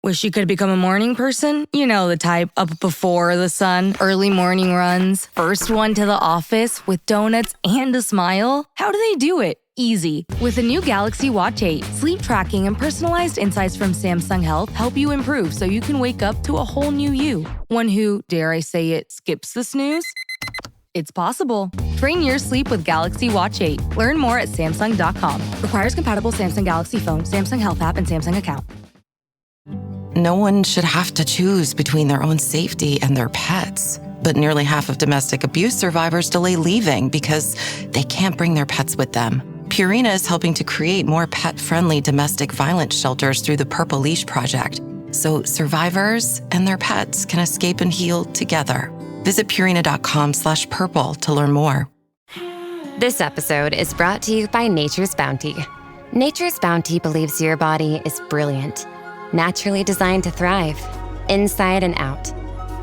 Wish you could become a morning person? You know the type, up before the sun, early morning runs, first one to the office with donuts and a smile. How do they do it? Easy. With the new Galaxy Watch 8, sleep tracking and personalized insights from Samsung Health help you improve so you can wake up to a whole new you. One who, dare I say it, skips the snooze? It's possible. Train your sleep with Galaxy Watch 8. Learn more at Samsung.com. Requires compatible Samsung Galaxy phone, Samsung Health app, and Samsung account. No one should have to choose between their own safety and their pets. But nearly half of domestic abuse survivors delay leaving because they can't bring their pets with them. Purina is helping to create more pet-friendly domestic violence shelters through the Purple Leash Project, so survivors and their pets can escape and heal together. Visit Purina.com/purple to learn more. This episode is brought to you by Nature's Bounty. Nature's Bounty believes your body is brilliant, naturally designed to thrive, inside and out.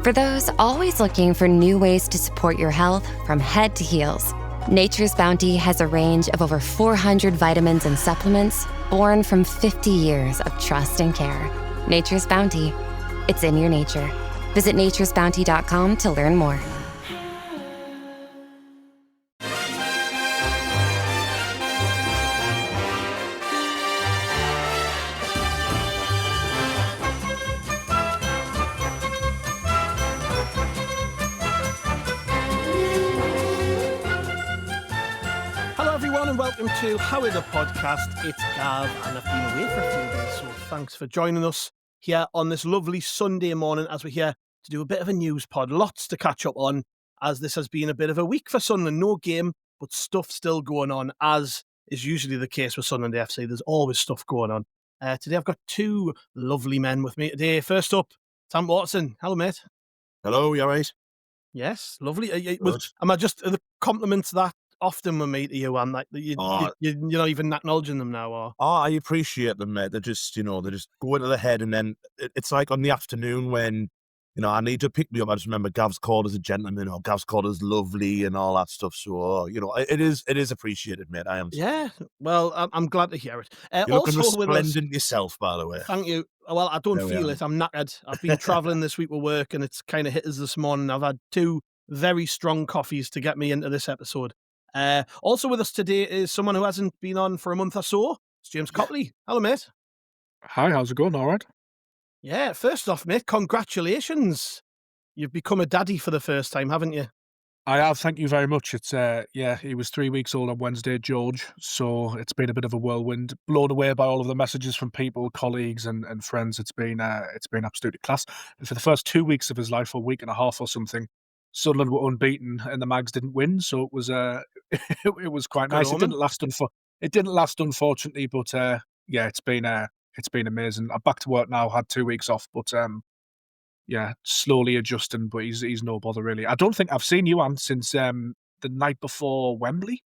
For those always looking for new ways to support your health from head to heels, Nature's Bounty has a range of over 400 vitamins and supplements born from 50 years of trust and care. Nature's Bounty. It's in your nature. Visit naturesbounty.com to learn more. And welcome to Howard, the podcast. It's Gav, and I've been away for a few days, so thanks for joining us here on this lovely Sunday morning as we're here to do a bit of a news pod. Lots to catch up on, as this has been a bit of a week for Sunderland. No game, but stuff still going on, as is usually the case with Sunderland AFC. There's always stuff going on. Today I've got two lovely men with me today. First up, Sam Watson. Hello, mate. Hello, you all right? Yes, lovely. Am I just the compliments that often with me to you, and like you're not even acknowledging them now, or I appreciate them, mate. They're just, they just go into the head, and then it's like on the afternoon when, I need to pick me up. I just remember Gav's called as a gentleman, or Gav's called as lovely, and all that stuff. So, it is appreciated, mate. I am. Yeah, well, I'm glad to hear it. You're looking resplendent yourself, by the way. Thank you. Well, I don't feel it. I'm knackered. I've been travelling this week with work, and it's kind of hit us this morning. I've had two very strong coffees to get me into this episode. Also with us today is someone who hasn't been on for a month or so. It's James Copley. Hello, mate. Hi, how's it going? All right? Yeah, first off, mate, congratulations. You've become a daddy for the first time, haven't you? I have, thank you very much. It's he was 3 weeks old on Wednesday, George, so it's been a bit of a whirlwind, blown away by all of the messages from people, colleagues and friends. It's been absolutely class. And for the first 2 weeks of his life, a week and a half or something, Sunderland were unbeaten and the Mags didn't win, so it was it was quite nice. It didn't last, unfortunately, but it's been amazing. I'm back to work now. Had 2 weeks off, but slowly adjusting. But he's no bother really. I don't think I've seen you, Ant, since the night before Wembley.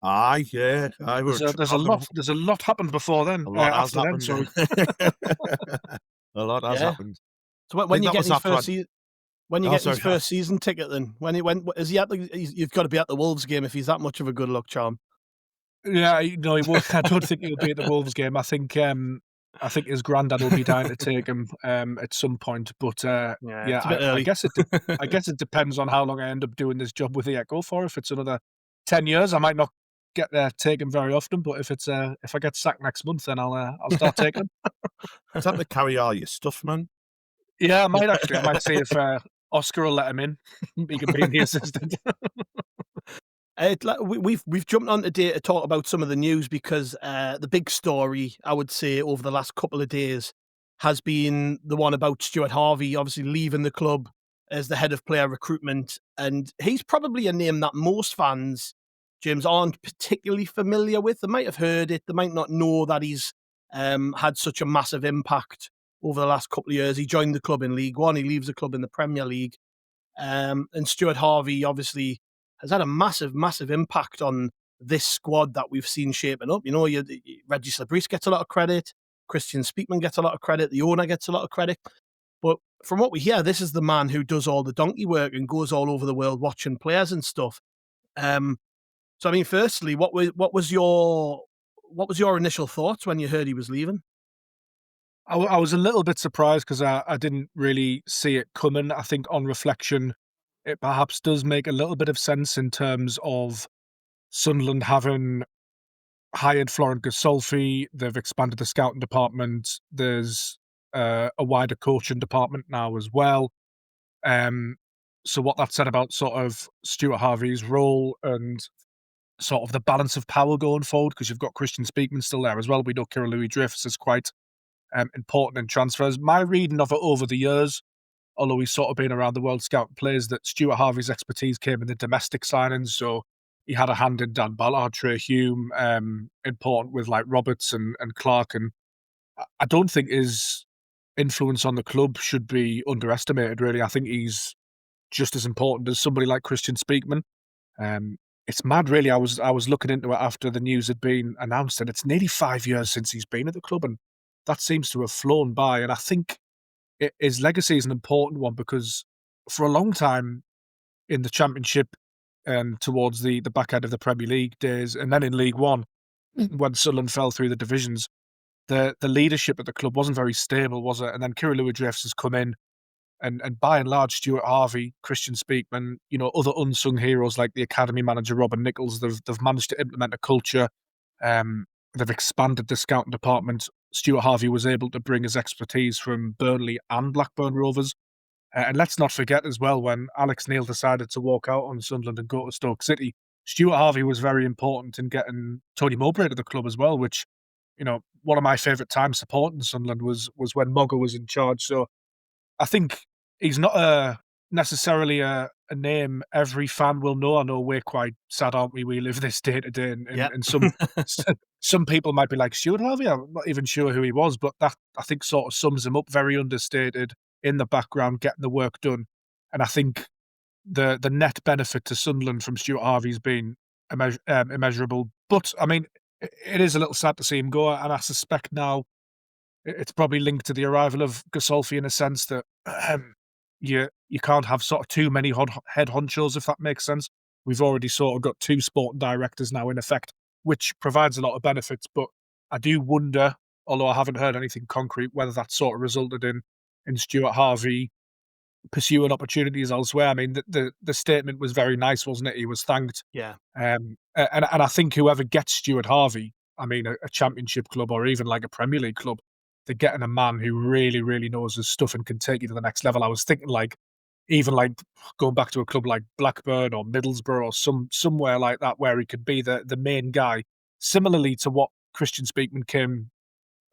Aye, yeah. There's a lot happened before then. A lot has happened. Sorry. A lot has happened. So when you get his first season. When you get his first season ticket, then when is he at you've got to be at the Wolves game if he's that much of a good luck charm. Yeah, no, he won't. I don't think he'll be at the Wolves game. I think his granddad will be down to take him at some point. But it's a bit early. I guess it depends on how long I end up doing this job with the Echo for. If it's another 10 years, I might not get there take him very often. But if I get sacked next month, then I'll start taking him. Is that to carry all your stuff, man? Yeah, I might actually. I might see if Oscar will let him in. He can be the assistant. We've jumped on today to talk about some of the news because the big story, I would say, over the last couple of days has been the one about Stuart Harvey obviously leaving the club as the head of player recruitment. And he's probably a name that most fans, James, aren't particularly familiar with. They might have heard it. They might not know that he's had such a massive impact over the last couple of years. He joined the club in League One. He leaves the club in the Premier League. And Stuart Harvey obviously has had a massive, massive impact on this squad that we've seen shaping up. Reggie Slabreese gets a lot of credit. Christian Speakman gets a lot of credit. The owner gets a lot of credit. But from what we hear, this is the man who does all the donkey work and goes all over the world watching players and stuff. So, I mean, firstly, what was your initial thoughts when you heard he was leaving? I was a little bit surprised because I didn't really see it coming. I think on reflection, it perhaps does make a little bit of sense in terms of Sunderland having hired Florent Gasolfi. They've expanded the scouting department. There's a wider coaching department now as well. So what that said about sort of Stuart Harvey's role and sort of the balance of power going forward, because you've got Christian Speakman still there as well. We know Kira Louis Drifts is quite important in transfers. My reading of it over the years, although he's sort of been around the world scouting players, that Stuart Harvey's expertise came in the domestic signings. So he had a hand in Dan Ballard, Trey Hume, important with like Roberts and Clark. And I don't think his influence on the club should be underestimated, really. I think he's just as important as somebody like Christian Speakman. It's mad, really. I was looking into it after the news had been announced, and it's nearly 5 years since he's been at the club, and that seems to have flown by. And I think his legacy is an important one because for a long time in the Championship and towards the back end of the Premier League days, and then in League One, when Sunderland fell through the divisions, the leadership at the club wasn't very stable, was it? And then Kira Louis Drifts has come in, and by and large, Stuart Harvey, Christian Speakman, other unsung heroes like the academy manager Robin Nichols, they've managed to implement a culture. They've expanded the scouting department. Stuart Harvey was able to bring his expertise from Burnley and Blackburn Rovers. And let's not forget as well, when Alex Neil decided to walk out on Sunderland and go to Stoke City, Stuart Harvey was very important in getting Tony Mowbray to the club as well, which, one of my favourite times supporting Sunderland was when Mogger was in charge. So I think he's not necessarily a name every fan will know. I know we're quite sad, aren't we? We live this day to day, and some people might be like, Stuart Harvey, I'm not even sure who he was, but that, I think, sort of sums him up. Very understated, in the background, getting the work done. And I think the net benefit to Sunderland from Stuart Harvey's been immeasurable. But, I mean, it is a little sad to see him go, and I suspect now it's probably linked to the arrival of Gasolfi in a sense that you can't have sort of too many head honchos, if that makes sense. We've already sort of got 2 sporting directors now in effect, which provides a lot of benefits. But I do wonder, although I haven't heard anything concrete, whether that sort of resulted in Stuart Harvey pursuing opportunities elsewhere. I mean, the statement was very nice, wasn't it? He was thanked. Yeah. And I think whoever gets Stuart Harvey, I mean, a Championship club or even like a Premier League club, they're getting a man who really, really knows his stuff and can take you to the next level. I was thinking even going back to a club like Blackburn or Middlesbrough or somewhere like that, where he could be the main guy, similarly to what Christian Speakman came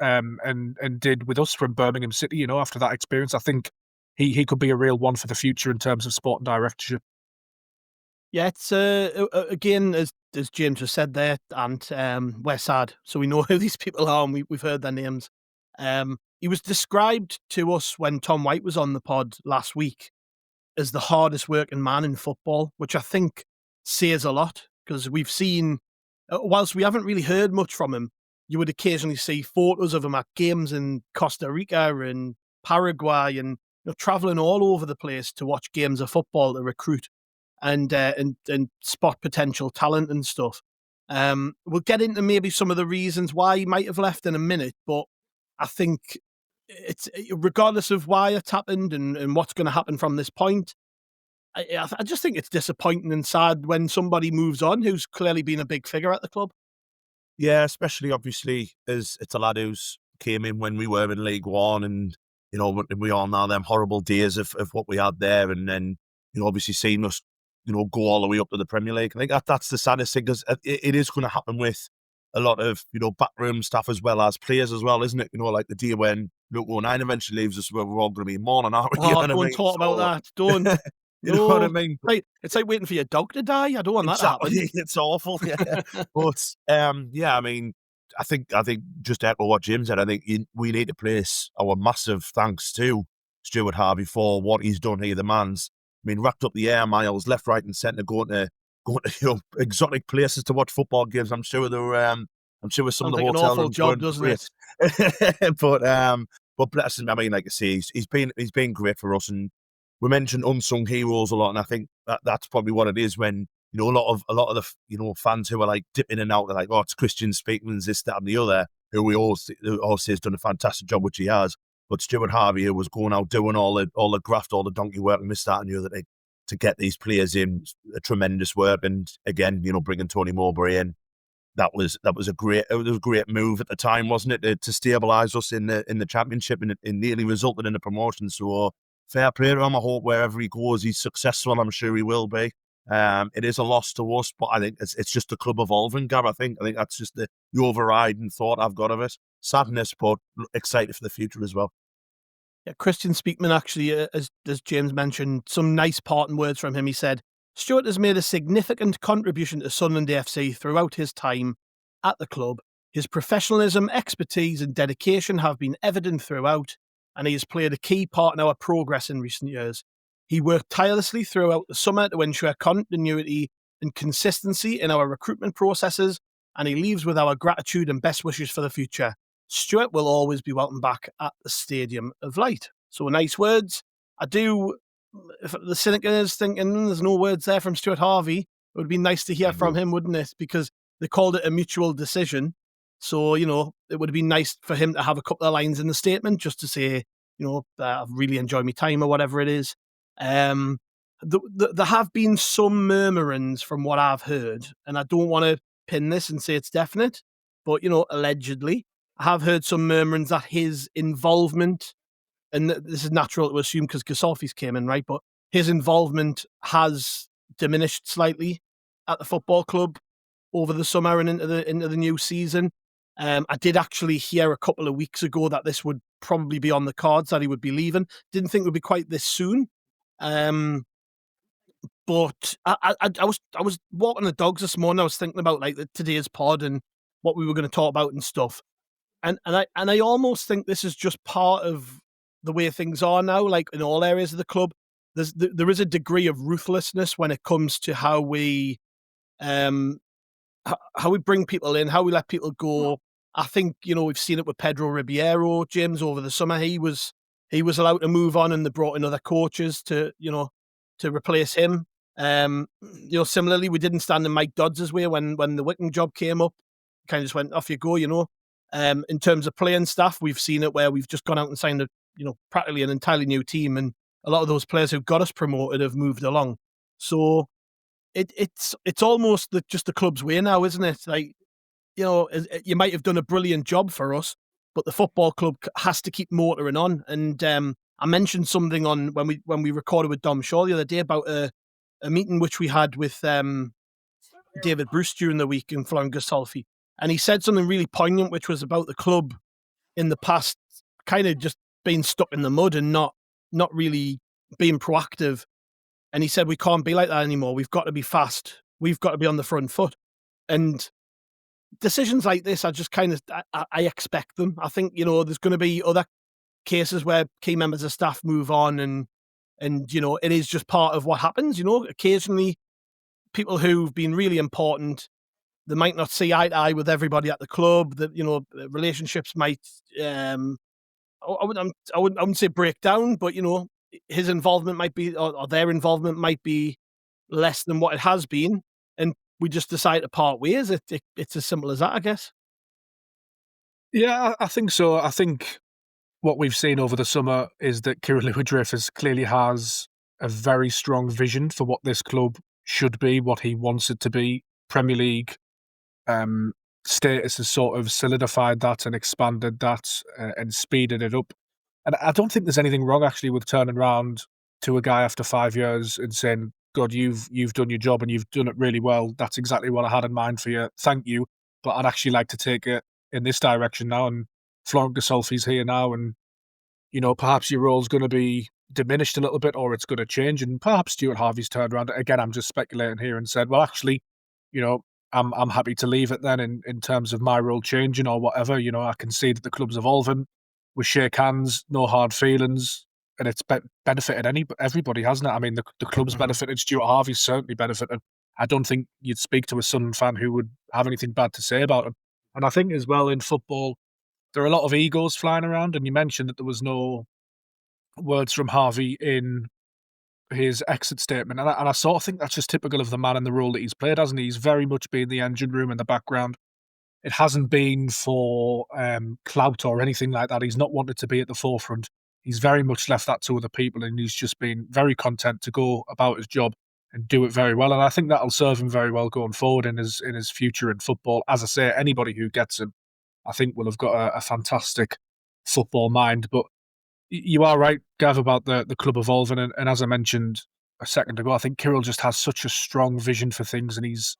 and did with us from Birmingham City, after that experience. I think he could be a real one for the future in terms of sport and directorship. Yeah, it's again, as James just said there, and we're sad, so we know who these people are, and we've heard their names. He was described to us when Tom White was on the pod last week as the hardest working man in football, which I think says a lot, because we've seen, whilst we haven't really heard much from him, you would occasionally see photos of him at games in Costa Rica and Paraguay, and traveling all over the place to watch games of football to recruit and spot potential talent and stuff. We'll get into maybe some of the reasons why he might have left in a minute, but I think it's, regardless of why it's happened and what's going to happen from this point, I just think it's disappointing and sad when somebody moves on who's clearly been a big figure at the club. Yeah, especially obviously as it's a lad who's came in when we were in League One, and we all know them horrible days of what we had there, and then obviously seeing us go all the way up to the Premier League. I think that's the saddest thing, because it is going to happen with a lot of backroom staff as well as players as well, isn't it? Like the day when Luke O'Nien eventually leaves us, we're all going to be mourning, aren't we? Oh, don't talk about that. Don't. You know what I mean? It's like waiting for your dog to die. I don't want that to happen. It's awful. Yeah. But I mean, I think just to echo what Jim said, I think we need to place our massive thanks to Stuart Harvey for what he's done here. The man's, racked up the air miles, left, right, and centre, going to exotic places to watch football games. I'm sure some of the like hotels. An awful job, doesn't it? But bless him. Like I say, he's been great for us, and we mentioned unsung heroes a lot, and I think that's probably what it is when a lot of the fans who are like dipping in and out, they're like, oh, it's Christian Speakman's this, that, and the other. who we all say has done a fantastic job, which he has. But Stuart Harvey, who was going out doing all the graft, all the donkey work, and this, that, and the other thing, to get these players in, a tremendous work. And again, bringing Tony Mowbray in, that was a great move at the time, wasn't it, to stabilise us in the Championship, and it nearly resulted in a promotion. So fair play to him. I hope wherever he goes, he's successful. I'm sure he will be. It is a loss to us, but I think it's just the club evolving, Gav. I think that's just the overriding thought I've got of it. Sadness, but excited for the future as well. Yeah, Christian Speakman actually, as James mentioned, some nice parting words from him. He said, Stuart has made a significant contribution to Sunderland AFC throughout his time at the club. His professionalism, expertise and dedication have been evident throughout, and he has played a key part in our progress in recent years. He worked tirelessly throughout the summer to ensure continuity and consistency in our recruitment processes, and he leaves with our gratitude and best wishes for the future. Stuart will always be welcome back at the Stadium of Light. So nice words. I do, if the cynic is thinking there's no words there from Stuart Harvey, it would be nice to hear from him, wouldn't it? Because they called it a mutual decision. So, it would have been nice for him to have a couple of lines in the statement just to say, I've really enjoyed my time or whatever it is. There have been some murmurings from what I've heard, and I don't want to pin this and say it's definite, but, allegedly, I have heard some murmurings that his involvement, and this is natural to assume because Gasolfi's came in, right? But his involvement has diminished slightly at the football club over the summer and into the new season. I did actually hear a couple of weeks ago that this would probably be on the cards, that he would be leaving. Didn't think it would be quite this soon. But I was walking the dogs this morning. I was thinking about today's pod and what we were going to talk about and stuff. And I almost think this is just part of the way things are now, like in all areas of the club. There is a degree of ruthlessness when it comes to how we bring people in, how we let people go. I think, we've seen it with Pedro Ribeiro, James, over the summer. He was allowed to move on, and they brought in other coaches to replace him. Similarly, we didn't stand in Mike Dodds' way when the Wickham job came up. Kind of just went, off you go, In terms of playing staff, we've seen it where we've just gone out and signed practically an entirely new team, and a lot of those players who got us promoted have moved along. So it's almost just the club's way now, isn't it? You might have done a brilliant job for us, but the football club has to keep motoring on. And I mentioned something on when we recorded with Dom Shaw the other day about a meeting which we had with David Bruce during the week in Florence Gasolfi. And he said something really poignant, which was about the club in the past kind of just being stuck in the mud and not really being proactive. And he said, we can't be like that anymore. We've got to be fast. We've got to be on the front foot. And decisions like this, I just kind of, I expect them. I think, there's going to be other cases where key members of staff move on and it is just part of what happens. Occasionally people who've been really important, they might not see eye to eye with everybody at the club. That relationships might, I wouldn't say break down, but his involvement might be, or their involvement might be less than what it has been, and we just decide to part ways. It's as simple as that, I guess. Yeah, I think so. I think what we've seen over the summer is that Kieran Lewis clearly has a very strong vision for what this club should be, what he wants it to be. Premier League status has sort of solidified that and expanded that and speeded it up. And I don't think there's anything wrong actually with turning around to a guy after 5 years and saying, God, you've done your job and you've done it really well. That's exactly what I had in mind for you. Thank you. But I'd actually like to take it in this direction now. And Florent Gasolfi's here now, and perhaps your role's going to be diminished a little bit, or it's going to change. And perhaps Stuart Harvey's turned around. Again, I'm just speculating here and said, well, actually, I'm happy to leave it then in terms of my role changing or whatever. I can see that the club's evolving. We shake hands, no hard feelings, and it's benefited everybody, hasn't it? I mean, the club's benefited. Stuart Harvey's certainly benefited. I don't think you'd speak to a Sunderland fan who would have anything bad to say about him. And I think as well in football, there are a lot of egos flying around, and you mentioned that there was no words from Harvey in his exit statement. And I sort of think that's just typical of the man in the role that he's played, hasn't he? He's very much been the engine room in the background. it hasn't been for clout or anything like that. He's not wanted to be at the forefront. He's very much left that to other people, and he's just been very content to go about his job and do it very well. And I think that'll serve him very well going forward in his future in football. As I say, anybody who gets him, I think, will have got a fantastic football mind. But you are right, Gav, about the club evolving. And as I mentioned a second ago, I think Kirill just has such a strong vision for things, and he's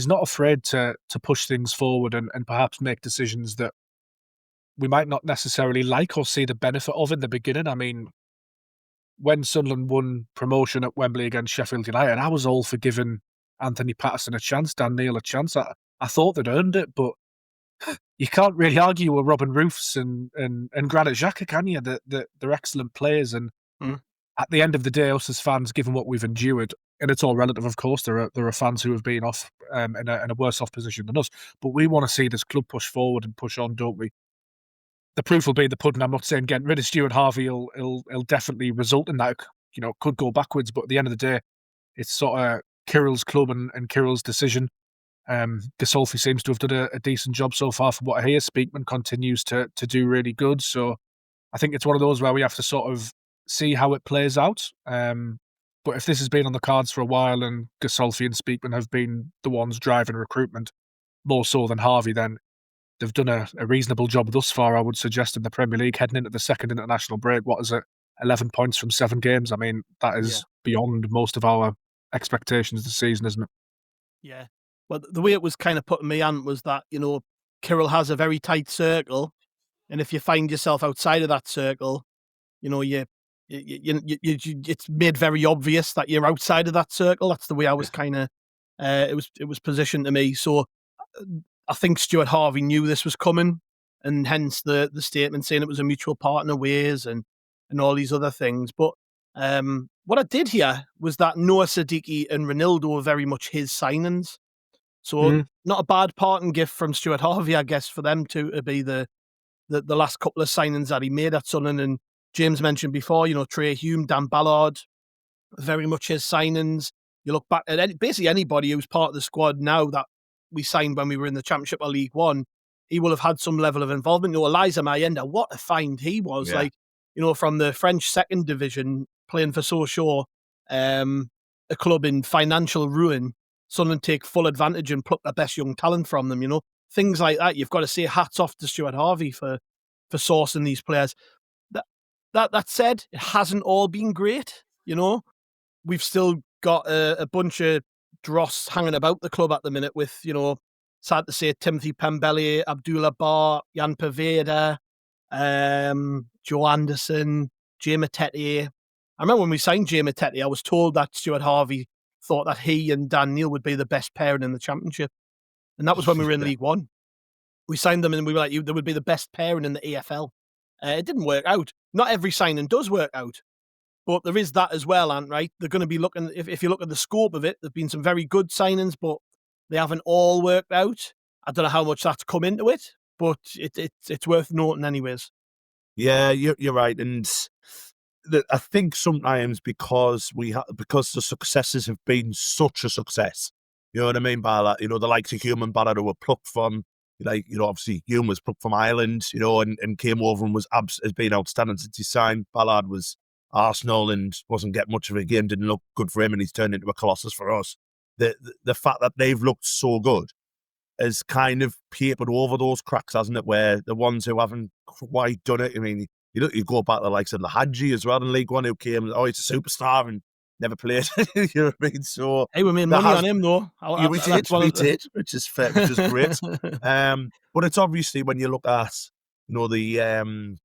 not afraid to push things forward and perhaps make decisions that we might not necessarily like or see the benefit of in the beginning. I mean, when Sunderland won promotion at Wembley against Sheffield United, I was all for giving Anthony Patterson a chance, Dan Neil a chance. I thought they'd earned it, but you can't really argue with Robin Roofs and Granit Xhaka, can you? They're excellent players, and at the end of the day, us as fans, given what we've endured, and it's all relative, of course, there are fans who have been off in a worse off position than us, but we want to see this club push forward and push on, don't we? The proof will be the pudding. I'm not saying getting rid of Stuart Harvey will definitely result in that. You know, could go backwards, but at the end of the day, it's sort of Kirill's club and Kirill's decision. Gasolfi seems to have done a decent job so far from what I hear. Speakman continues to do really good. So I think it's one of those where we have to sort of see how it plays out. But if this has been on the cards for a while and Gasolfi and Speakman have been the ones driving recruitment more so than Harvey, then they've done a reasonable job thus far, I would suggest, in the Premier League, heading into the second international break. What is it? 11 points from 7 games. I mean, that is beyond most of our expectations this season, isn't it? Yeah. Well, the way it was kind of put in me, Ant, was that, you know, Kirill has a very tight circle. And if you find yourself outside of that circle, you know, it's made very obvious that you're outside of that circle. That's the way I was kind of, it was positioned to me. So I think Stuart Harvey knew this was coming, and hence the statement saying it was a mutual partner ways and all these other things. But what I did hear was that Noah Sadiki and Ronaldo were very much his signings. So not a bad parting gift from Stuart Harvey, I guess, for them to be the last couple of signings that he made at Sunderland. And James mentioned before, you know, Trey Hume, Dan Ballard, very much his signings. You look back at basically anybody who's part of the squad now that we signed when we were in the Championship or League One, he will have had some level of involvement. You know, Eliza Mayenda, what a find he was. Like, you know, from the French second division, playing for Sochaux, a club in financial ruin, Sunderland take full advantage and pluck the best young talent from them, you know. Things like that. You've got to say hats off to Stuart Harvey for sourcing these players. That said, it hasn't all been great, you know. We've still got a bunch of dross hanging about the club at the minute with, you know, sad to say, Timothy Pembele, Abdullah Bar, Jan Paveda, Joe Anderson, Jay Matete. I remember when we signed Jay Matete, I was told that Stuart Harvey thought that he and Dan Neil would be the best pairing in the Championship. And that was when we were in League One. We signed them and we were like, they would be the best pairing in the AFL. It didn't work out. Not every signing does work out. But there is that as well, Ant, right? They're going to be looking, if you look at the scope of it, there have been some very good signings, but they haven't all worked out. I don't know how much that's come into it, but it's worth noting anyways. Yeah, you're right. And I think sometimes because because the successes have been such a success, you know what I mean by that? You know, the likes of Hume and Ballard were plucked from, like, you know, obviously Hume was plucked from Ireland, you know, and came over and has been outstanding since he signed. Ballard was Arsenal and wasn't getting much of a game, didn't look good for him, and he's turned into a colossus for us. The fact that they've looked so good has kind of papered over those cracks, hasn't it? Where the ones who haven't quite done it, I mean, you go back to the likes of Lahadji as well in League One, who came, he's a superstar and never played. You know what I mean? So hey, we made money on him though. We did, which is fair, which is great. But it's obviously when you look at, you know, the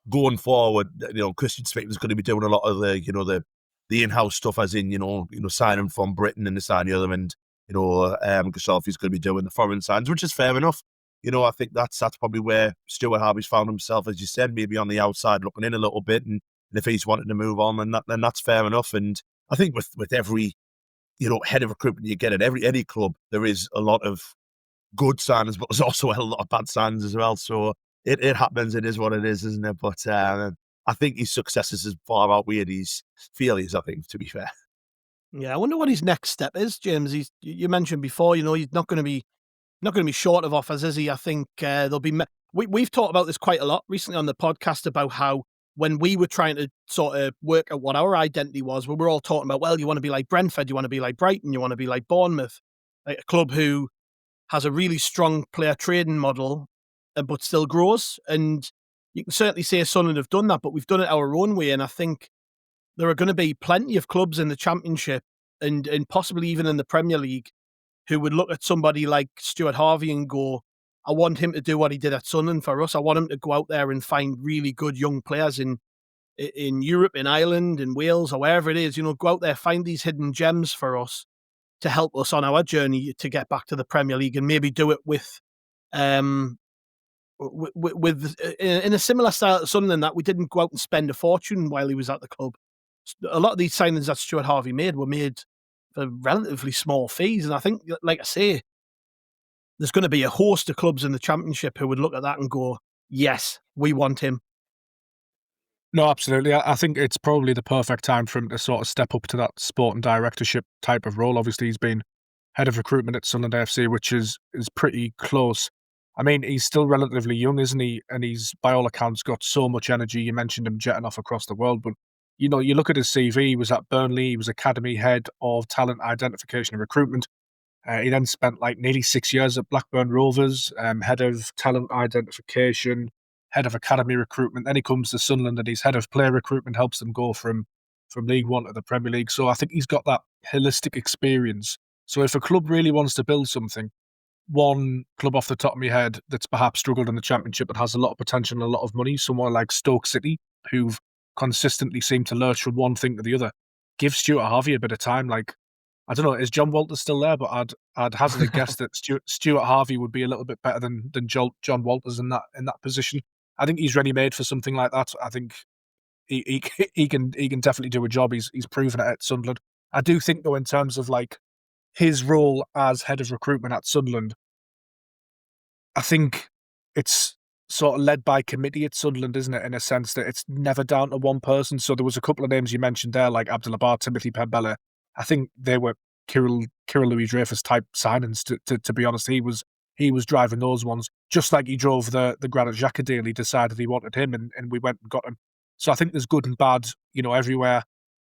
going forward, you know, Christian Speakman's going to be doing a lot of the, you know, the in-house stuff, as in, you know, signing from Britain and this and the other, and, you know, Gasolfi's going to be doing the foreign signs, which is fair enough. You know, I think that's probably where Stuart Harvey's found himself, as you said, maybe on the outside looking in a little bit, and if he's wanting to move on, then that's fair enough. And I think with every, you know, head of recruitment you get at any club, there is a lot of good signings, but there's also a lot of bad signings as well. So it happens. It is what it is, isn't it? But I think his successes has far outweighed his failures, I think, to be fair. Yeah, I wonder what his next step is, James. You mentioned before, you know, he's not going to be not going to be short of offers, is he? I think there'll be... We've talked about this quite a lot recently on the podcast about how when we were trying to sort of work out what our identity was, we were all talking about, well, you want to be like Brentford, you want to be like Brighton, you want to be like Bournemouth, like a club who has a really strong player trading model, but still grows. And you can certainly say Sunderland have done that, but we've done it our own way. And I think there are going to be plenty of clubs in the Championship and possibly even in the Premier League who would look at somebody like Stuart Harvey and go, I want him to do what he did at Sunderland for us. I want him to go out there and find really good young players in Europe, in Ireland, in Wales, or wherever it is. You know, go out there, find these hidden gems for us to help us on our journey to get back to the Premier League, and maybe do it with in a similar style to Sunderland, that we didn't go out and spend a fortune while he was at the club. A lot of these signings that Stuart Harvey made were made for relatively small fees, and I think, like I say, there's going to be a host of clubs in the Championship who would look at that and go, yes, we want him. No, absolutely. I think it's probably the perfect time for him to sort of step up to that sport and directorship type of role. Obviously, he's been head of recruitment at Sunderland AFC, which is pretty close. I mean, he's still relatively young, isn't he? And he's, by all accounts, got so much energy. You mentioned him jetting off across the world, but you know, you look at his CV, he was at Burnley, he was Academy Head of Talent Identification and Recruitment. He then spent like nearly 6 years at Blackburn Rovers, Head of Talent Identification, Head of Academy Recruitment. Then he comes to Sunderland and he's Head of Player Recruitment, helps them go from League One to the Premier League. So I think he's got that holistic experience. So if a club really wants to build something, one club off the top of my head that's perhaps struggled in the Championship but has a lot of potential and a lot of money, somewhere like Stoke City, who've consistently seem to lurch from one thing to the other. Give Stuart Harvey a bit of time. Like, I don't know, is John Walters still there? But I'd hazard a guess that Stuart Harvey would be a little bit better than John Walters in that position. I think he's ready made for something like that. I think he can definitely do a job. He's proven it at Sunderland. I do think though, in terms of like his role as head of recruitment at Sunderland, I think it's sort of led by committee at Sunderland, isn't it? In a sense that it's never down to one person. So there was a couple of names you mentioned there, like Abdullah Bar, Timothy Pembele. I think they were Kirill Louis Dreyfus type signings. To be honest, he was driving those ones. Just like he drove the Granit Xhaka deal, he decided he wanted him, and we went and got him. So I think there's good and bad, you know, everywhere.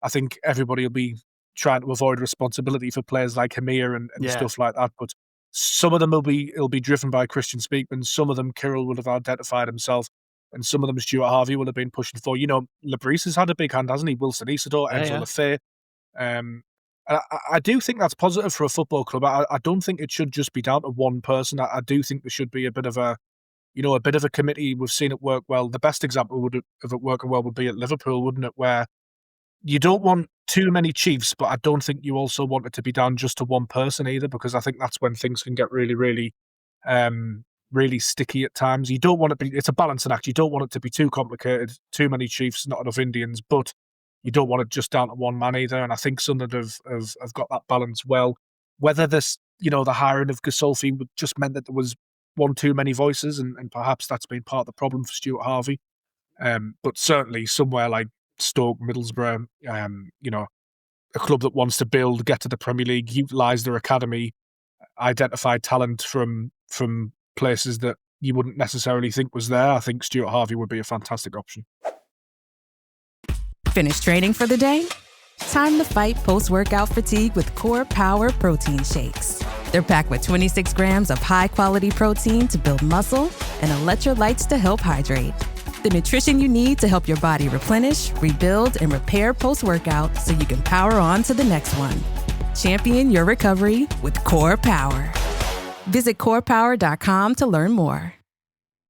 I think everybody will be trying to avoid responsibility for players like Hamir and stuff like that. But some of them will be driven by Christian Speakman. Some of them Kirill will have identified himself, and some of them Stuart Harvey will have been pushing for. You know, Lebris has had a big hand, hasn't he? Wilson Isidore, Enzo Lefebvre. I do think that's positive for a football club. I don't think it should just be down to one person. I do think there should be a bit of a committee. We've seen it work well. The best example of it working well would be at Liverpool, wouldn't it? Where you don't want too many chiefs, but I don't think you also want it to be down just to one person either, because I think that's when things can get really, really, really sticky at times. You don't want it to be, it's a balancing act. You don't want it to be too complicated, too many chiefs, not enough Indians, but you don't want it just down to one man either. And I think Sunderland have got that balance well. Whether this, you know, the hiring of Gasolfi just meant that there was one too many voices, and perhaps that's been part of the problem for Stuart Harvey. But certainly somewhere like Stoke, Middlesbrough, you know, a club that wants to build, get to the Premier League, utilise their academy, identify talent from places that you wouldn't necessarily think was there. I think Stuart Harvey would be a fantastic option. Finished training for the day? Time to fight post-workout fatigue with Core Power Protein Shakes. They're packed with 26 grams of high-quality protein to build muscle and electrolytes to help hydrate. The nutrition you need to help your body replenish, rebuild, and repair post-workout so you can power on to the next one. Champion your recovery with Core Power. Visit corepower.com to learn more.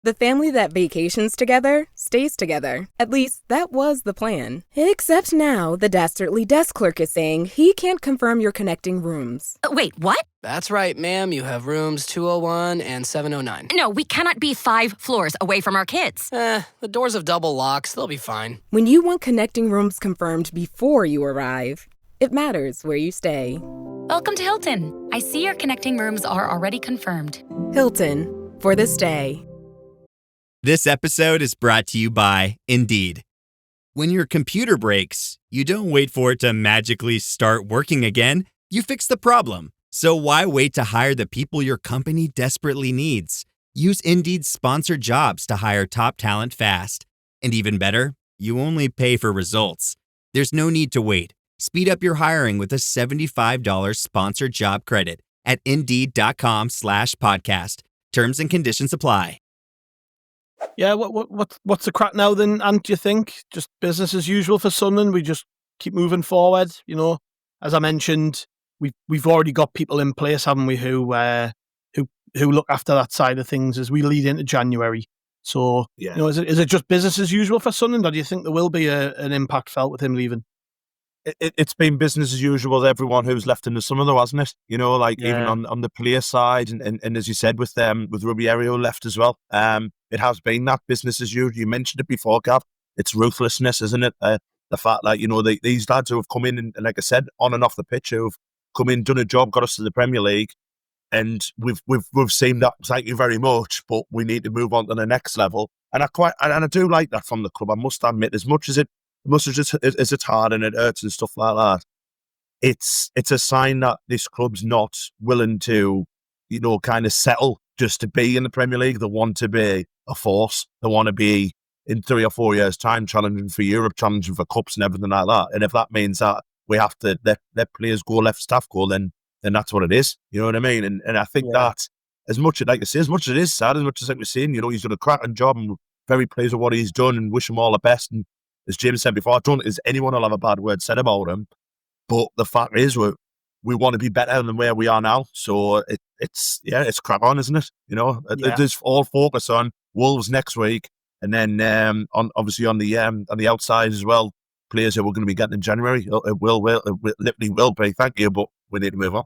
The family that vacations together stays together. At least, that was the plan. Except now, the Dastardly desk clerk is saying he can't confirm your connecting rooms. Wait, what? That's right, ma'am. You have rooms 201 and 709. No, we cannot be 5 floors away from our kids. The doors have double locks. They'll be fine. When you want connecting rooms confirmed before you arrive, it matters where you stay. Welcome to Hilton. I see your connecting rooms are already confirmed. Hilton, for the stay. This episode is brought to you by Indeed. When your computer breaks, you don't wait for it to magically start working again. You fix the problem So why wait to hire the people your company desperately needs? Use Indeed's sponsored jobs to hire top talent fast. And even better, you only pay for results. There's no need to wait. Speed up your hiring with a $75 sponsored job credit at Indeed.com/podcast. Terms and conditions apply. Yeah, what's the crack now then, Ant, do you think? Just business as usual for Sunderland? We just keep moving forward, you know? As I mentioned, we've already got people in place, haven't we, who look after that side of things as we lead into January. So, Yeah. you know, is it just business as usual for Sunderland, or do you think there will be an impact felt with him leaving? It's been business as usual with everyone who's left in the summer, though, hasn't it? You know, like even on the player side, and as you said, with Rubiero left as well. It has been that business as usual. You mentioned it before, Gav. It's ruthlessness, isn't it? The fact that, you know, these lads who have come in and like I said, on and off the pitch, who've come in, done a job, got us to the Premier League, and we've seen that. Thank you very much, but we need to move on to the next level. And I do like that from the club. I must admit, as much as it's hard and it hurts and stuff like that, it's a sign that this club's not willing to, you know, kind of settle just to be in the Premier League. They want to be a force. They want to be, in 3 or 4 years' time, challenging for Europe, challenging for cups and everything like that. And if that means that we have to let players go, let staff go, then that's what it is. You know what I mean? And I think that as much as, like I say, as much as it is sad, as much as like we're saying, you know, he's done a cracking job and very pleased with what he's done and wish him all the best. And as James said before, I don't think anyone will have a bad word said about him. But the fact is, we want to be better than where we are now. So it's crack on, isn't it? You know, it is all focus on Wolves next week, and then on the outside as well, players that we're going to be getting in January. It literally will be. Thank you, but we need to move on.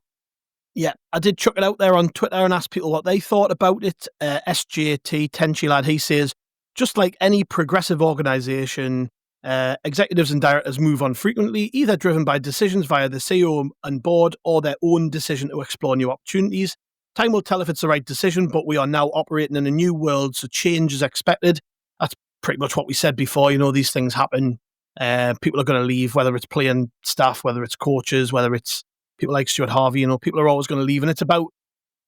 Yeah, I did chuck it out there on Twitter and ask people what they thought about it. SJT Tenchi lad, he says, just like any progressive organisation, executives and directors move on frequently, either driven by decisions via the CEO and board or their own decision to explore new opportunities. Time will tell if it's the right decision, but we are now operating in a new world, so change is expected. That's pretty much what we said before. You know, these things happen. People are going to leave, whether it's playing staff, whether it's coaches, whether it's people like Stuart Harvey. You know, people are always going to leave, and it's about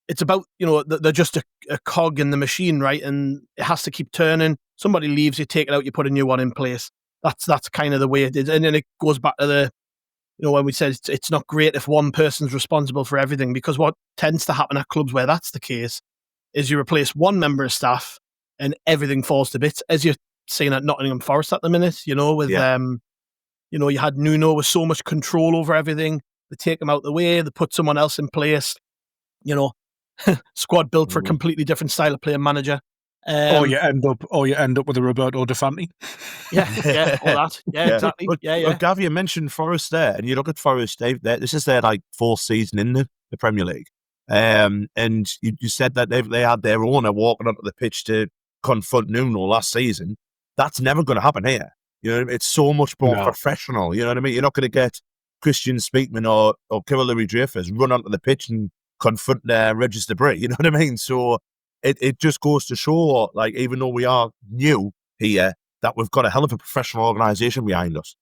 you know, they're just a cog in the machine, right? And it has to keep turning. Somebody leaves, you take it out, you put a new one in place. That's kind of the way it is. And then it goes back to the, you know, when we said it's not great if one person's responsible for everything, because what tends to happen at clubs where that's the case is you replace one member of staff and everything falls to bits, as you're seeing at Nottingham Forest at the minute, you know, with, you know, you had Nuno with so much control over everything. They take him out the way, they put someone else in place, you know, squad built for a completely different style of player manager. Or you end up with a Roberto Di Fanti. Yeah, all that. Yeah, exactly. But Gav, you mentioned Forest there, and you look at Forest, this is their like 4th season in the Premier League. And you said that they had their owner walking onto the pitch to confront Nuno last season. That's never going to happen here. You know, it's so much more professional. You know what I mean? You're not going to get Christian Speakman or Kevin Dreyfus run onto the pitch and confront Regis Debris. You know what I mean? So it just goes to show, like, even though we are new here, that we've got a hell of a professional organisation behind us.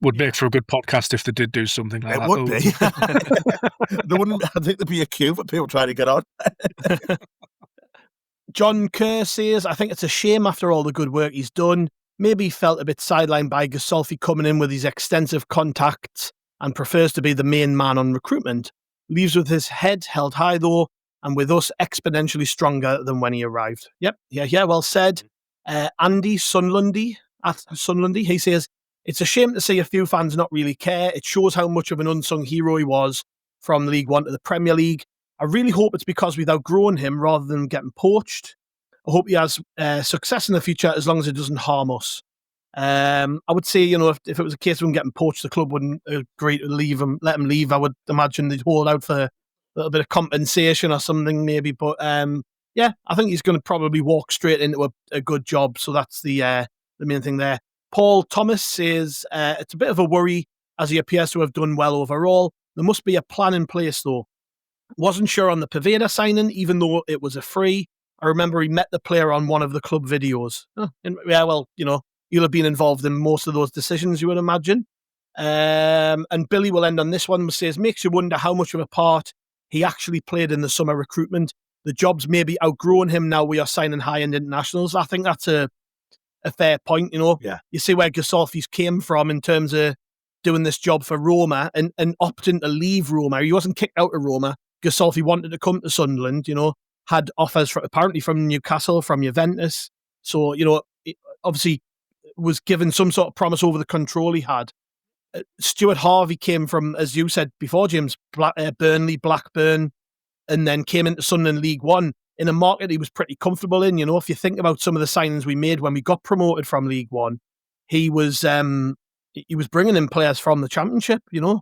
Would make for a good podcast if they did do something like that. It would be. There wouldn't. I think there'd be a queue for people trying to get on. John Kerr says, I think it's a shame after all the good work he's done. Maybe he felt a bit sidelined by Gasolfi coming in with his extensive contacts and prefers to be the main man on recruitment. Leaves with his head held high though, and with us exponentially stronger than when he arrived. Yep, yeah, well said. Andy Sunderlandy, he says, it's a shame to see a few fans not really care. It shows how much of an unsung hero he was from League One to the Premier League. I really hope it's because we've outgrown him rather than getting poached. I hope he has success in the future as long as it doesn't harm us. I would say, you know, if it was a case of him getting poached, the club wouldn't agree to let him leave. I would imagine they'd hold out for a little bit of compensation or something maybe. But yeah, I think he's going to probably walk straight into a good job. So that's the main thing there. Paul Thomas says it's a bit of a worry as he appears to have done well overall. There must be a plan in place though. Wasn't sure on the Paveda signing, even though it was a free. I remember he met the player on one of the club videos. Yeah, well, you know, you'll have been involved in most of those decisions, you would imagine. And Billy will end on this one, says, makes you wonder how much of a part he actually played in the summer recruitment. The job's maybe outgrown him now. We are signing high-end internationals. I think that's a fair point, you know. Yeah. You see where Gasolfi's came from in terms of doing this job for Roma and opting to leave Roma. He wasn't kicked out of Roma. Gasolfi wanted to come to Sunderland, you know, had offers apparently from Newcastle, from Juventus. So, you know, obviously was given some sort of promise over the control he had. Stuart Harvey came from, as you said before, James, Burnley, Blackburn, and then came into Sunderland League One in a market he was pretty comfortable in. You know, if you think about some of the signings we made when we got promoted from League One, he was bringing in players from the Championship. You know,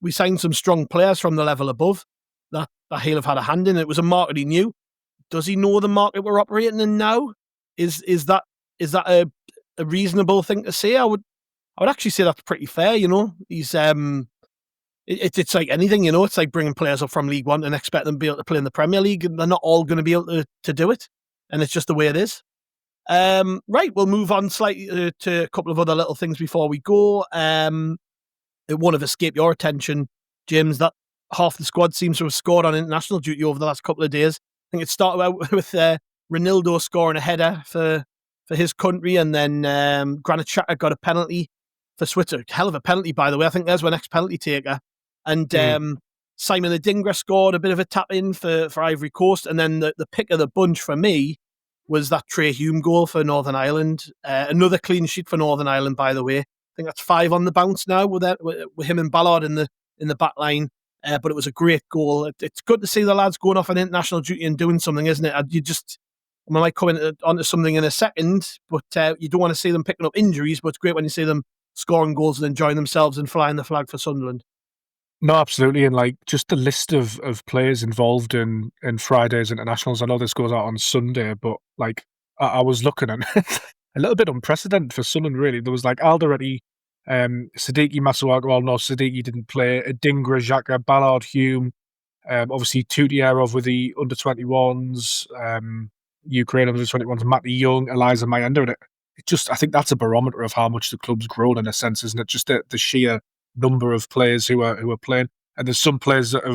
we signed some strong players from the level above that he'll have had a hand in. It was a market he knew. Does he know the market we're operating in now? Is that a reasonable thing to say? I would actually say that's pretty fair. You know, he's it's like anything. You know, it's like bringing players up from League One and expect them to be able to play in the Premier League, and they're not all going to be able to do it. And it's just the way it is. Right, we'll move on slightly to a couple of other little things before we go. It won't have escaped your attention, James, that half the squad seems to have scored on international duty over the last couple of days. I think it started out with Ronaldo scoring a header for his country, and then Granit Xhaka got a penalty for Switzerland. Hell of a penalty, by the way. I think there's our next penalty taker. And Simon Adingra scored a bit of a tap-in for Ivory Coast, and then the pick of the bunch for me was that Trey Hume goal for Northern Ireland. Another clean sheet for Northern Ireland, by the way. I think that's 5 on the bounce now with him and Ballard in the back line. But it was a great goal. It's good to see the lads going off on international duty and doing something, isn't it? I might come onto something in a second, but you don't want to see them picking up injuries, but it's great when you see them scoring goals and enjoying themselves and flying the flag for Sunderland. No, absolutely. And like just the list of players involved in Friday's internationals. I know this goes out on Sunday, but like I was looking and a little bit unprecedented for Sunderland, really. There was like Alderete, Sadiki, Masuaku. Well, no, Sadiki didn't play. Adingra, Xhaka, Ballard, Hume, obviously Tudierov with the under-21s, Ukraine under-21s, Matty Young, Eliza Mayenda. And it just, I think that's a barometer of how much the club's grown in a sense, isn't it? Just the sheer number of players who are playing, and there's some players that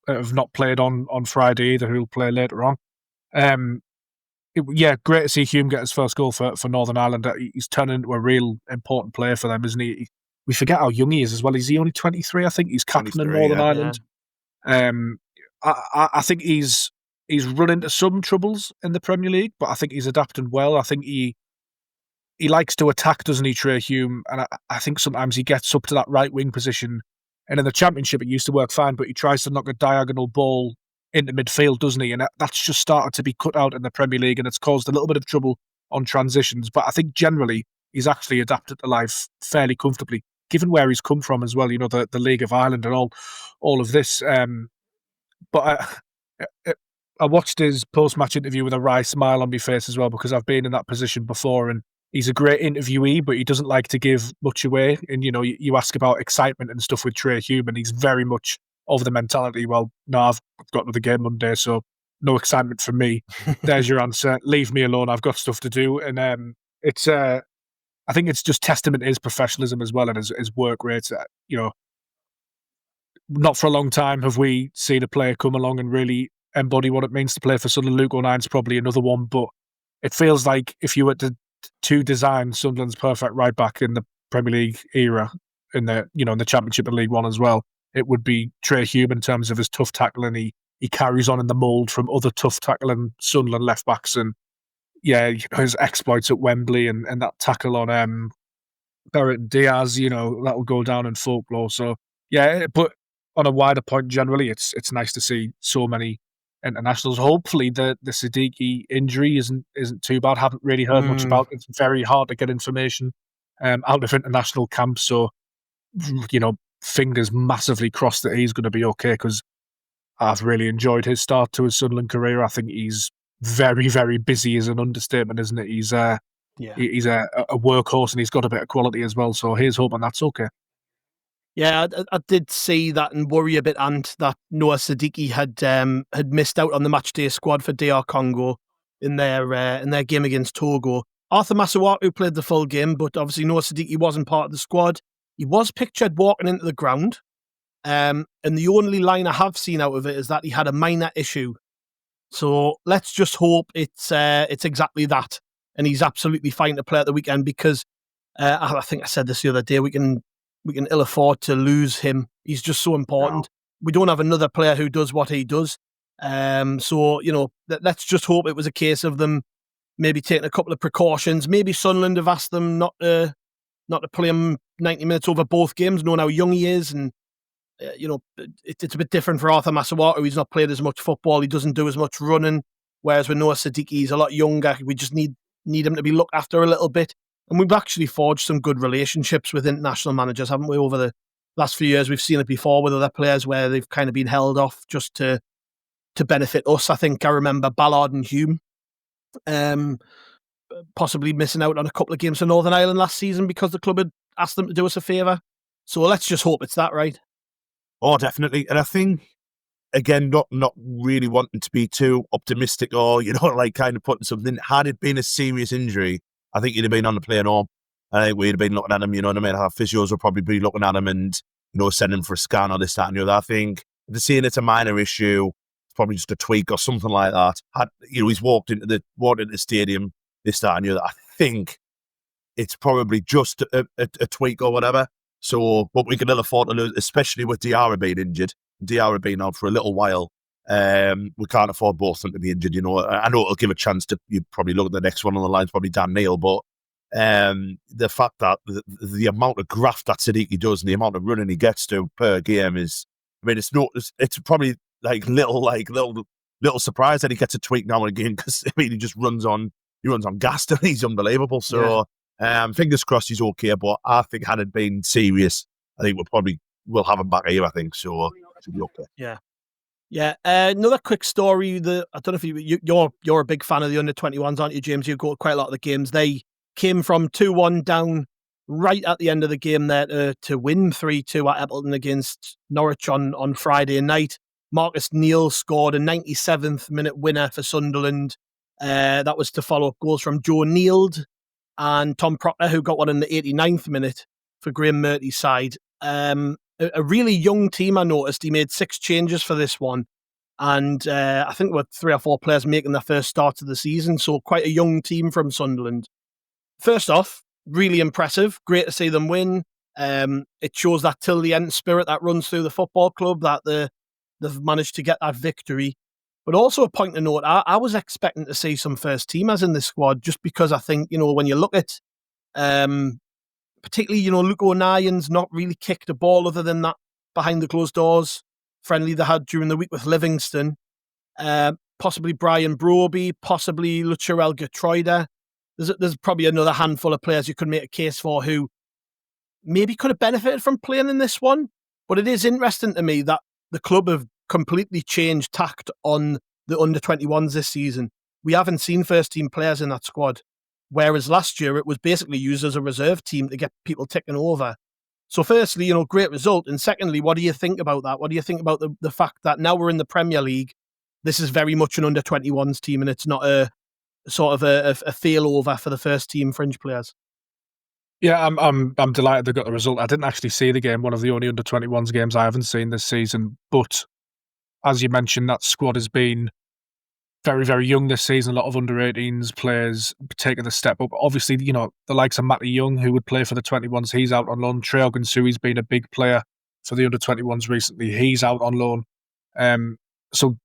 have not played on Friday either who'll play later on. Great to see Hume get his first goal for Northern Ireland. He's turning into a real important player for them, isn't he? We forget how young he is as well. Is he only 23? I think he's captain of Northern Ireland. I think he's run into some troubles in the Premier League, but I think he's adapting well. I think he likes to attack, doesn't he, Trey Hume? And I think sometimes he gets up to that right wing position. And in the Championship, it used to work fine, but he tries to knock a diagonal ball into midfield, doesn't he? And that's just started to be cut out in the Premier League, and it's caused a little bit of trouble on transitions. But I think generally he's actually adapted to life fairly comfortably, given where he's come from as well. You know, the League of Ireland and all of this. But I watched his post-match interview with a wry smile on my face as well, because I've been in that position before, and he's a great interviewee, but he doesn't like to give much away. And, you know, you ask about excitement and stuff with Trey Hume, and he's very much of the mentality, well, no, I've got another game Monday, so no excitement for me. There's your answer. Leave me alone. I've got stuff to do. And it's, I think it's just testament to his professionalism as well and his work rates. You know, not for a long time have we seen a player come along and really embody what it means to play for Sunderland. Luke O'Nine's probably another one, but it feels like if you were to design Sunderland's perfect right back in the Premier League era, in the Championship and League One as well, it would be Trey Hume in terms of his tough tackling. He carries on in the mould from other tough tackling Sunderland left backs, and his exploits at Wembley and that tackle on Barrett Diaz, that'll go down in folklore. So but on a wider point, generally, it's nice to see so many internationals. Hopefully the Sadiki injury isn't too bad. Haven't really heard much about it. It's very hard to get information out of international camps. So, fingers massively crossed that he's going to be okay, because I've really enjoyed his start to his Sunderland career. I think he's very, very busy is an understatement, isn't it? He's a workhorse, and he's got a bit of quality as well. So here's hoping that's okay. Yeah, I did see that and worry a bit, Ant, that Noah Sadiki had missed out on the matchday squad for DR Congo in their game against Togo. Arthur Masuaku played the full game, but obviously Noah Sadiki wasn't part of the squad. He was pictured walking into the ground, And the only line I have seen out of it is that he had a minor issue. So let's just hope it's exactly that, and he's absolutely fine to play at the weekend, because I think I said this the other day, we can ill afford to lose him. He's just so important. No. We don't have another player who does what he does. So, let's just hope it was a case of them maybe taking a couple of precautions. Maybe Sunderland have asked them not to play him 90 minutes over both games, knowing how young he is. And, it's a bit different for Arthur Masuaku. He's not played as much football. He doesn't do as much running. Whereas with Noah Sadiki, he's a lot younger. We just need him to be looked after a little bit. And we've actually forged some good relationships with international managers, haven't we, over the last few years? We've seen it before with other players where they've kind of been held off just to benefit us. I think I remember Ballard and Hume possibly missing out on a couple of games for Northern Ireland last season because the club had asked them to do us a favour. So let's just hope it's that, right? Oh, definitely. And I think, again, not really wanting to be too optimistic or, kind of putting something, had it been a serious injury, I think he'd have been on the plane home. I think we'd have been looking at him, Our physios would probably be looking at him and, send him for a scan or this, that, and the other. I think if they're seeing it's a minor issue, it's probably just a tweak or something like that. He's walked into the stadium, this, that, and the other. I think it's probably just a tweak or whatever. So, but we can ill afford to lose, especially with DR being injured. DR being out for a little while. We can't afford both of them to be injured, I know it'll give a chance to, you probably look at the next one on the line, probably Dan Neil, but the fact that the amount of graft that Sadiki does and the amount of running he gets to per game is, it's probably little surprise that he gets a tweak now and again, because he just runs on gas and he's unbelievable. So fingers crossed he's okay, but I think had it been serious, I think we'll have him back here, I think, so it should be okay. Yeah. Another quick story. I don't know if you're a big fan of the under-21s, aren't you, James? You go to quite a lot of the games. They came from 2-1 down right at the end of the game there to win 3-2 at Appleton against Norwich on Friday night. Marcus Neal scored a 97th minute winner for Sunderland. That was to follow up goals from Joe Neild and Tom Proctor, who got one in the 89th minute for Graham Murty's side. A really young team, I noticed. He made 6 changes for this one. And I think with 3 or 4 players making their first start of the season. So quite a young team from Sunderland. First off, really impressive. Great to see them win. It shows that till the end spirit that runs through the football club, that they've managed to get that victory. But also a point to note, I was expecting to see some first teamers in this squad, just because I think, when you look at particularly, Luke O'Nien's not really kicked a ball other than that behind the closed doors friendly they had during the week with Livingston. Possibly Brian Broby, possibly Lucherel Gertruida. There's probably another handful of players you could make a case for who maybe could have benefited from playing in this one. But it is interesting to me that the club have completely changed tact on the under-21s this season. We haven't seen first-team players in that squad. Whereas last year, it was basically used as a reserve team to get people ticking over. So firstly, great result. And secondly, what do you think about that? What do you think about the fact that now we're in the Premier League, this is very much an under-21s team and it's not a sort of a failover for the first-team fringe players? Yeah, I'm delighted they got the result. I didn't actually see the game, one of the only under-21s games I haven't seen this season. But as you mentioned, that squad has been very, very young this season. A lot of under-18s players taking the step up. Obviously, the likes of Matty Young, who would play for the 21s, he's out on loan. Treogan Sui's been a big player for the under-21s recently. He's out on loan. So,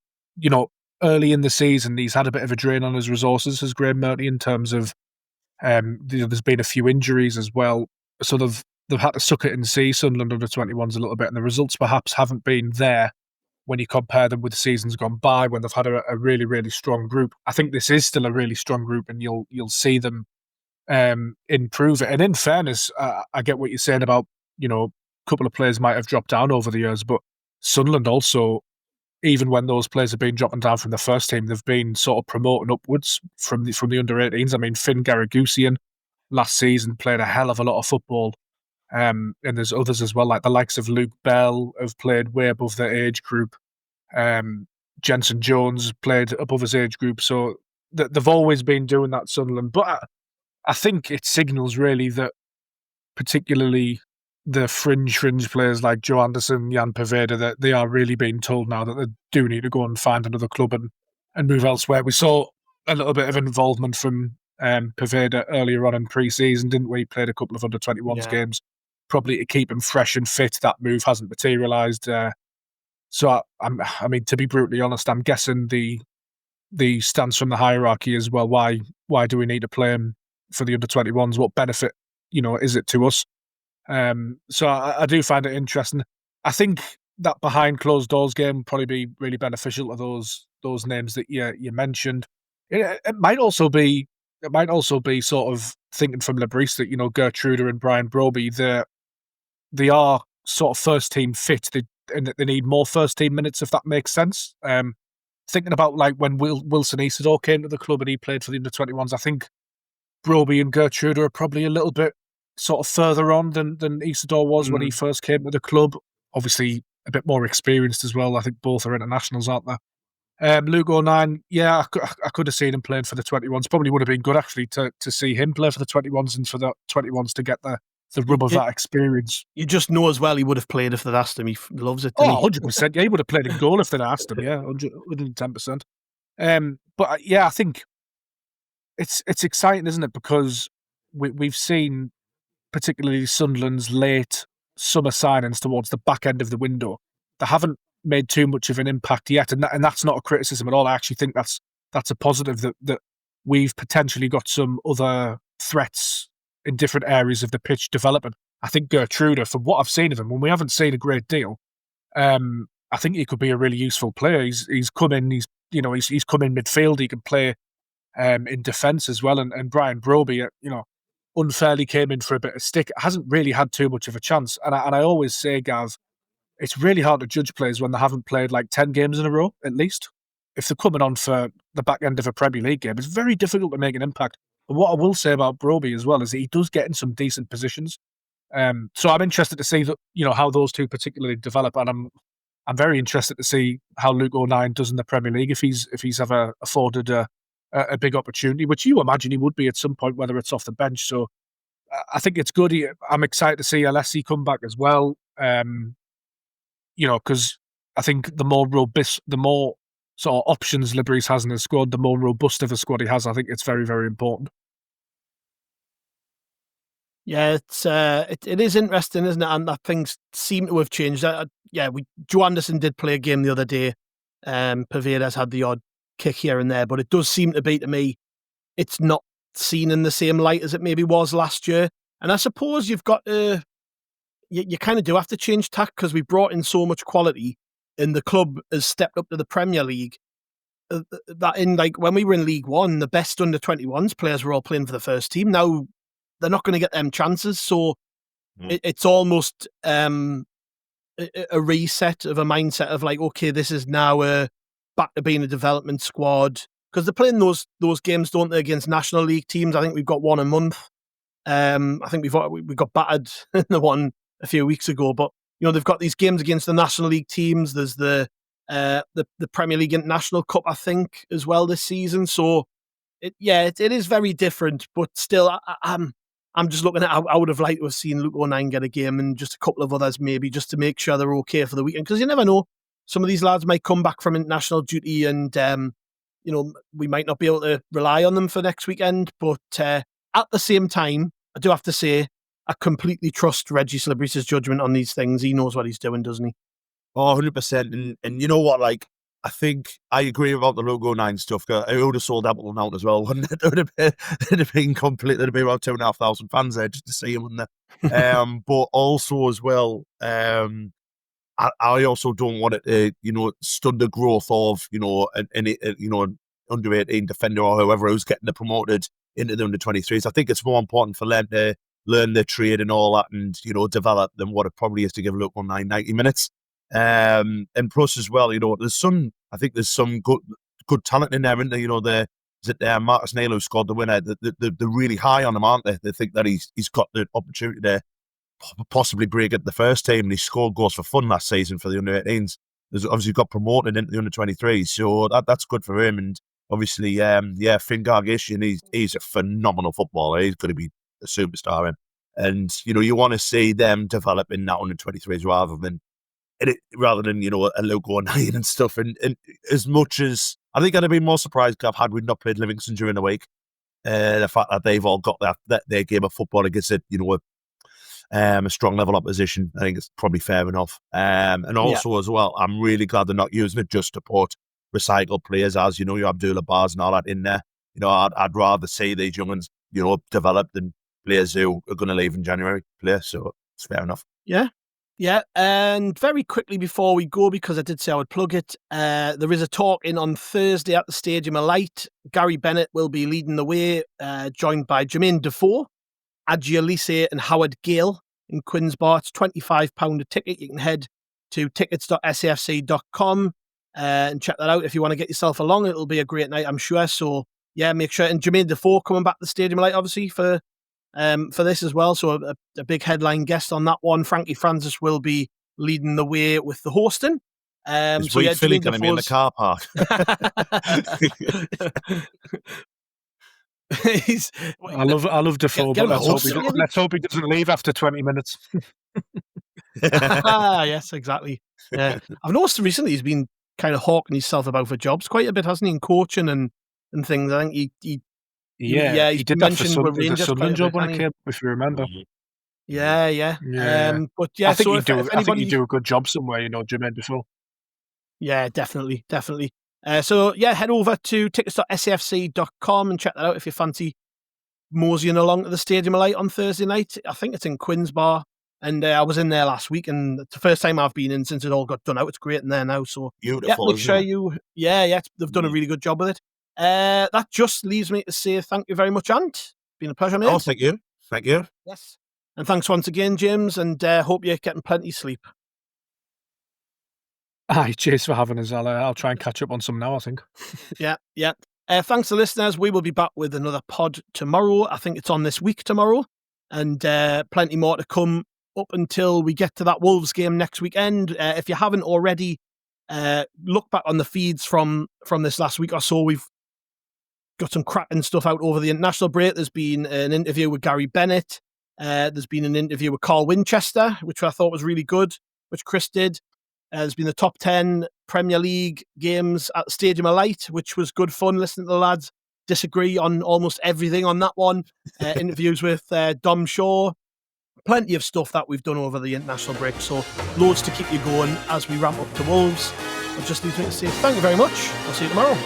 early in the season, he's had a bit of a drain on his resources, has Graham Murty, in terms of there's been a few injuries as well. So they've had to suck it and see Sunderland under-21s a little bit, and the results perhaps haven't been there when you compare them with the seasons gone by, when they've had a really, really strong group. I think this is still a really strong group, and you'll see them improve it. And in fairness, I get what you're saying about, a couple of players might have dropped down over the years, but Sunderland also, even when those players have been dropping down from the first team, they've been sort of promoting upwards from the under-18s. I mean, Finn Garagusian last season played a hell of a lot of football. And there's others as well, like the likes of Luke Bell have played way above their age group. Jensen Jones played above his age group. So they've always been doing that, Sunderland. But I think it signals really that particularly the fringe players like Joe Anderson, Jan Paveda, that they are really being told now that they do need to go and find another club and move elsewhere. We saw a little bit of involvement from Paveda earlier on in pre-season, didn't we? He played a couple of under-21s games, probably to keep him fresh and fit. That move hasn't materialised. So, I mean, to be brutally honest, I'm guessing the stance from the hierarchy as well. Why do we need to play him for the under-21s? What benefit, is it to us? So I do find it interesting. I think that behind closed doors game would probably be really beneficial to those names that you mentioned. It might also be sort of thinking from Lebris that Gertruda and Brian Broby, they are sort of first team fit, and that they need more first team minutes, if that makes sense. Thinking about like when Wilson Isidore came to the club and he played for the under-21s, I think Broby and Gertruda are probably a little bit sort of further on than Isidore was when he first came to the club. Obviously, a bit more experienced as well. I think both are internationals, aren't they? Luke O'Nien, I could have seen him playing for the 21s. Probably would have been good, actually, to see him play for the 21s and for the 21s to get the rub of that experience. You just know as well he would have played if they'd asked him. He loves it. 100%. Yeah, he would have played in goal if they'd asked him. Yeah, 110%. But I think it's exciting, isn't it? Because we've seen, particularly Sunderland's late summer signings towards the back end of the window, they haven't made too much of an impact yet, and that's not a criticism at all. I actually think that's a positive that we've potentially got some other threats in different areas of the pitch developing. I think Gertruda, from what I've seen of him, when we haven't seen a great deal, I think he could be a really useful player. He's come in, he's come in midfield. He can play in defence as well. And Brian Broby, unfairly came in for a bit of stick. Hasn't really had too much of a chance. And I always say, Gav, it's really hard to judge players when they haven't played like 10 games in a row, at least. If they're coming on for the back end of a Premier League game, it's very difficult to make an impact. But what I will say about Broby as well is that he does get in some decent positions. So I'm interested to see that, how those two particularly develop, and I'm very interested to see how Luke O'Nien does in the Premier League if he's ever afforded a big opportunity, which you imagine he would be at some point, whether it's off the bench. So I think it's good. I'm excited to see Alessi come back as well. Because I think the more sort of options Lebris has in his squad, the more robust of a squad he has. I think it's very, very important. Yeah, it is interesting, isn't it? And that things seem to have changed. Joe Anderson did play a game the other day. Paveda's had the odd kick here and there, but it does seem to be, to me, it's not seen in the same light as it maybe was last year. And I suppose you've got to, you kind of do have to change tack, because we brought in so much quality, and the club has stepped up to the Premier League. That in, like, when we were in League One, the best under-21s players were all playing for the first team. Now they're not going to get them chances, so it's almost a reset of a mindset of like, okay, this is now back to being a development squad, because they're playing those games, don't they, against National League teams. I think we've got one a month. I think we got battered in the one a few weeks ago, but they've got these games against the National League teams. There's the Premier League International Cup, I think, as well this season. So it is very different, but still, I'm just looking at how I would have liked to have seen Luke O'Nien get a game, and just a couple of others maybe, just to make sure they're okay for the weekend, because you never know. Some of these lads might come back from international duty, and we might not be able to rely on them for next weekend. But at the same time, I do have to say, I completely trust Reggie Lebris' judgment on these things. He knows what he's doing, doesn't he? Oh, 100%. And you know what, like, I think I agree about the Luke O'Nien stuff. I would have sold Appleton out as well, wouldn't it? It'd have been complete. There'd have been about 2,500 fans there just to see him, wouldn't there? But also as well, I also don't want it to, stunt the growth of, an under-18 defender or whoever who's getting promoted into the under-23s. I think it's more important for them to learn their trade and all that, and develop than what it probably is to give Luke O'Nien 90 minutes. And plus as well, there's some good talent in there, isn't there? Is it Marcus Nail who scored the winner? They're really high on him, aren't they? They think that he's got the opportunity to possibly break at the first team, and he scored goals for fun last season for the under-18s. He's obviously got promoted into the under-23s, so that's good for him. And obviously, Finn Gargashian, he's a phenomenal footballer. He's going to be a superstar. And, you want to see them developing that under 23s rather than, a logo on iron and stuff. And as much as, I think I'd have been more surprised, Gav, had we not played Livingston during the week. The fact that they've all got their game of football against it, a strong level opposition, I think it's probably fair enough. And also as well, I'm really glad they're not using it just to put recycled players, as your Abdullah Bars and all that in there. I'd rather see these young'uns, develop than players who are going to leave in January play. So it's fair enough. Yeah. Yeah. And very quickly before we go, because I did say I would plug it, there is a talk in on Thursday at the Stadium of Light. Gary Bennett will be leading the way, joined by Jermaine Defoe, Adji Elise and Howard Gale in Quinsbar. It's £25 a ticket. You can head to tickets.safc.com and check that out if you want to get yourself along. It'll be a great night, I'm sure. So yeah, make sure. And Jermaine Defoe coming back to the Stadium of Light, obviously, for this as well. So a big headline guest on that one. Frankie Francis will be leading the way with the hosting. Is Philly going to be in the car park? I love Defoe, but let's hope he doesn't leave after 20 minutes. Yes, exactly. Yeah, I've noticed recently he's been kind of hawking himself about for jobs quite a bit, hasn't he? In coaching and things. I think he did that for the Sunderland job when it came, if you remember. Yeah. But yeah, I think you do a good job somewhere, Jermaine Defoe. Yeah, definitely. So yeah, head over to tickets.safc.com and check that out if you fancy moseying along to the Stadium of Light on Thursday night. I think it's in Quinsbar, and I was in there last week, and it's the first time I've been in since it all got done out. It's great in there now. So beautiful. Make sure they've done a really good job with it. That just leaves me to say thank you very much, Ant. It's been a pleasure, mate. Oh, thank you. Yes, and thanks once again, James, and hope you're getting plenty of sleep. Aye, cheers for having us. I'll try and catch up on some now, I think. Yeah. Thanks to listeners. We will be back with another pod tomorrow. I think it's on this week tomorrow. And plenty more to come up until we get to that Wolves game next weekend. If you haven't already, look back on the feeds from this last week or so. We've got some cracking stuff out over the international break. There's been an interview with Gary Bennett. There's been an interview with Carl Winchester, which I thought was really good, which Chris did. There's been the top 10 Premier League games at the Stadium of Light, which was good fun listening to the lads disagree on almost everything on that one. Interviews with Dom Shaw. Plenty of stuff that we've done over the international break. So loads to keep you going as we ramp up to Wolves. It just leaves me to say thank you very much. I'll see you tomorrow.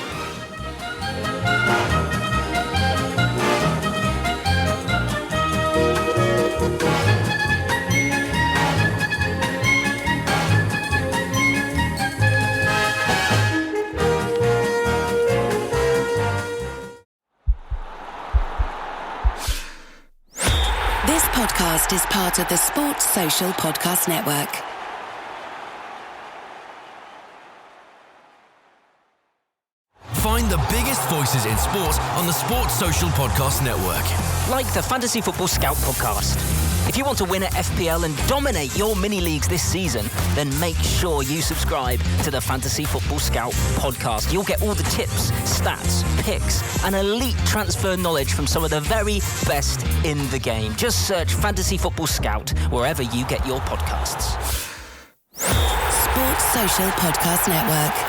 This podcast is part of the Sports Social Podcast Network. Find the biggest voices in sports on the Sports Social Podcast Network. Like the Fantasy Football Scout podcast. If you want to win at FPL and dominate your mini-leagues this season, then make sure you subscribe to the Fantasy Football Scout podcast. You'll get all the tips, stats, picks, and elite transfer knowledge from some of the very best in the game. Just search Fantasy Football Scout wherever you get your podcasts. Sports Social Podcast Network.